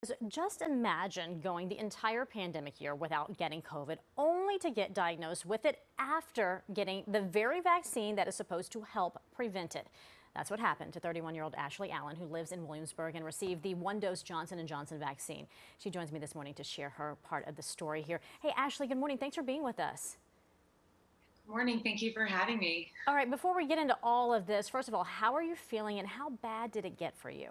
So just imagine going the entire pandemic year without getting COVID, only to get diagnosed with it after getting the very vaccine that is supposed to help prevent it. That's what happened to 31-year-old Ashely Allen, who lives in Williamsburg and received the one-dose Johnson & Johnson vaccine. She joins me this morning to share her part of the story here. Hey, Ashely, good morning. Thanks for being with us. Morning. Thank you for having me. All right, before we get into all of this, first of all, how are you feeling and how bad did it get for you?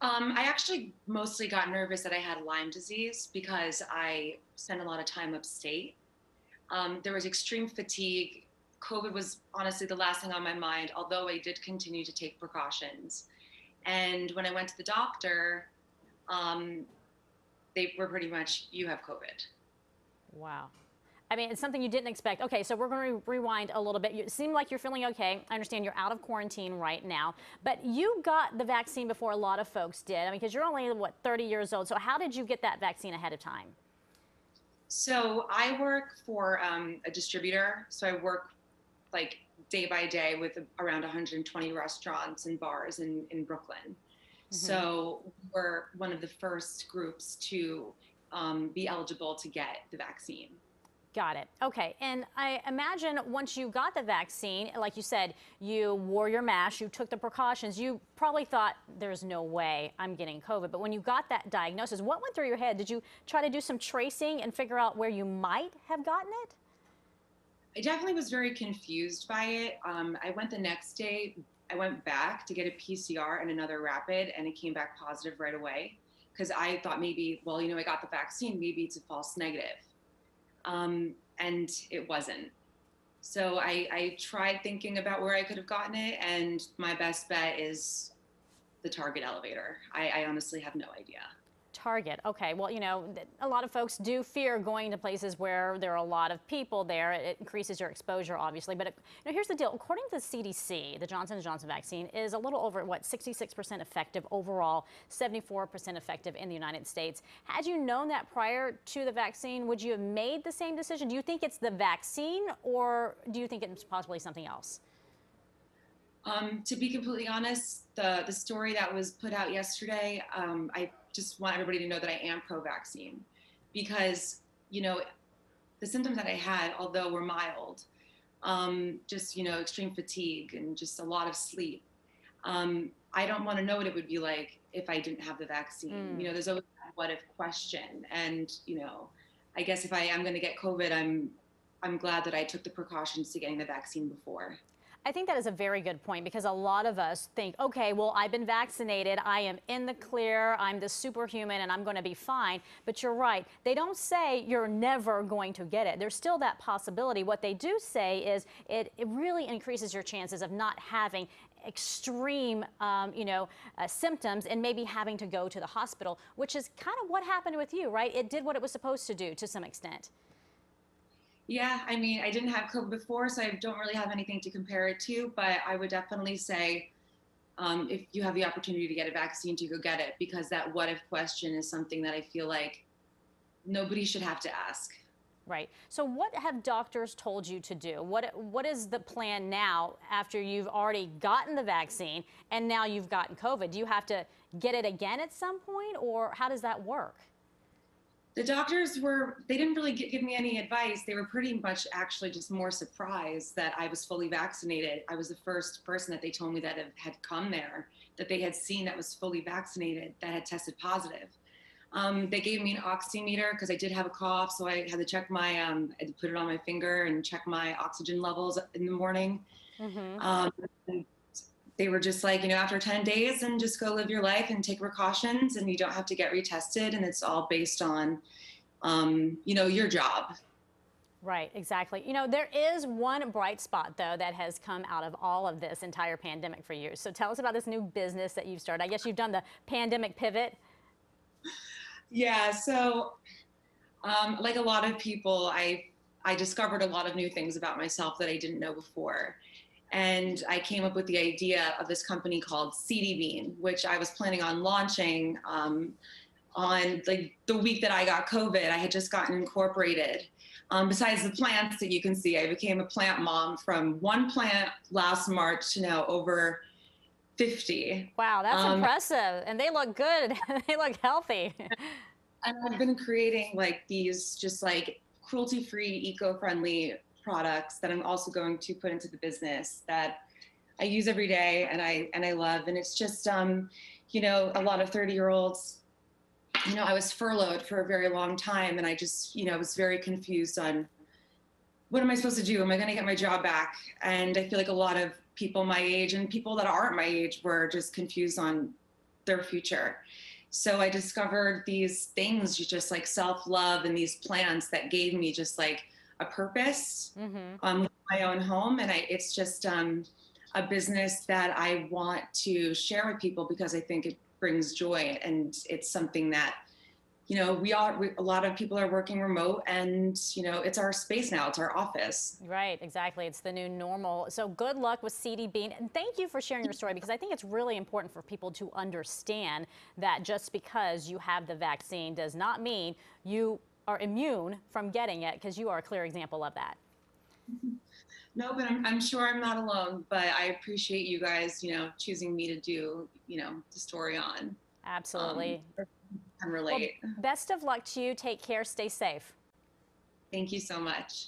I actually mostly got nervous that I had Lyme disease because I spent a lot of time upstate. There was extreme fatigue. COVID was honestly the last thing on my mind, although I did continue to take precautions. And when I went to the doctor, um, they were pretty much, you have COVID. Wow. I mean, it's something you didn't expect. Okay, so we're going to rewind a little bit. You seem like you're feeling okay. I understand you're out of quarantine right now, but you got the vaccine before a lot of folks did. I mean, because you're only, what, 30 years old. So how did you get that vaccine ahead of time? So I work for a distributor. So I work like day by day with around 120 restaurants and bars in Brooklyn. Hmm. So we're one of the first groups to be eligible to get the vaccine. Got it. Okay. And I imagine once you got the vaccine, like you said, you wore your mask, you took the precautions, you probably thought there's no way I'm getting COVID. But when you got that diagnosis, what went through your head? Did you try to do some tracing and figure out where you might have gotten it? I definitely was very confused by it. I went the next day, I went back to get a PCR and another rapid, and it came back positive right away because I thought maybe, well, I got the vaccine, maybe it's a false negative. And it wasn't. So I tried thinking about where I could have gotten it, and my best bet is the Target elevator. I honestly have no idea. Target. Okay. Well, a lot of folks do fear going to places where there are a lot of people there. It increases your exposure, obviously. But here's the deal. According to the CDC, the Johnson & Johnson vaccine is a little over, 66% effective overall, 74% effective in the United States. Had you known that prior to the vaccine, would you have made the same decision? Do you think it's the vaccine, or do you think it's possibly something else? To be completely honest, the story that was put out yesterday, I just want everybody to know that I am pro-vaccine because, the symptoms that I had, although were mild, just, extreme fatigue and just a lot of sleep. I don't want to know what it would be like if I didn't have the vaccine. Mm. There's always that what if question. And, I guess if I am going to get COVID, I'm glad that I took the precautions to getting the vaccine before. I think that is a very good point because a lot of us think, okay, well, I've been vaccinated, I am in the clear, I'm the superhuman, and I'm going to be fine. But you're right. They don't say you're never going to get it. There's still that possibility. What they do say is it really increases your chances of not having extreme, symptoms and maybe having to go to the hospital, which is kind of what happened with you, right? It did what it was supposed to do to some extent. Yeah, I mean, I didn't have COVID before, so I don't really have anything to compare it to, but I would definitely say if you have the opportunity to get a vaccine, to go get it, because that what if question is something that I feel like nobody should have to ask. Right. So what have doctors told you to do? What is the plan now after you've already gotten the vaccine and now you've gotten COVID? Do you have to get it again at some point, or how does that work? The doctors they didn't really give me any advice. They were pretty much actually just more surprised that I was fully vaccinated. I was the first person that they told me that had come there, that they had seen that was fully vaccinated, that had tested positive. They gave me an oximeter because I did have a cough, so I had to check I had to put it on my finger and check my oxygen levels in the morning. Mm-hmm. And they were just like, after 10 days, and just go live your life and take precautions, and you don't have to get retested. And it's all based on, your job. Right, exactly. There is one bright spot, though, that has come out of all of this entire pandemic for you. So tell us about this new business that you've started. I guess you've done the pandemic pivot. Yeah. So, like a lot of people, I discovered a lot of new things about myself that I didn't know before. And I came up with the idea of this company called CD Bean, which I was planning on launching on like the week that I got COVID. I had just gotten incorporated. Besides the plants that you can see, I became a plant mom from one plant last March to now over 50. Wow, that's impressive. And they look good. They look healthy. And I've been creating like these just like cruelty-free, eco-friendly products that I'm also going to put into the business that I use every day and I love. And it's just you know, a lot of 30-year-olds, you know, I was furloughed for a very long time and I just, you know, was very confused on what am I supposed to do? Am I going to get my job back? And I feel like a lot of people my age and people that aren't my age were just confused on their future. So I discovered these things, just like self-love and these plants that gave me just like a purpose, my own home. And it's just a business that I want to share with people because I think it brings joy and it's something that, you know, a lot of people are working remote and, you know, it's our space now, it's our office. Right, exactly. It's the new normal. So good luck with CD Bean. And thank you for sharing your story because I think it's really important for people to understand that just because you have the vaccine does not mean you are immune from getting it, because you are a clear example of that. No, but I'm sure I'm not alone, but I appreciate you guys, you know, choosing me to do, you know, the story on. Absolutely. Can Well, relate. best of luck to you. Take care. Stay safe. Thank you so much.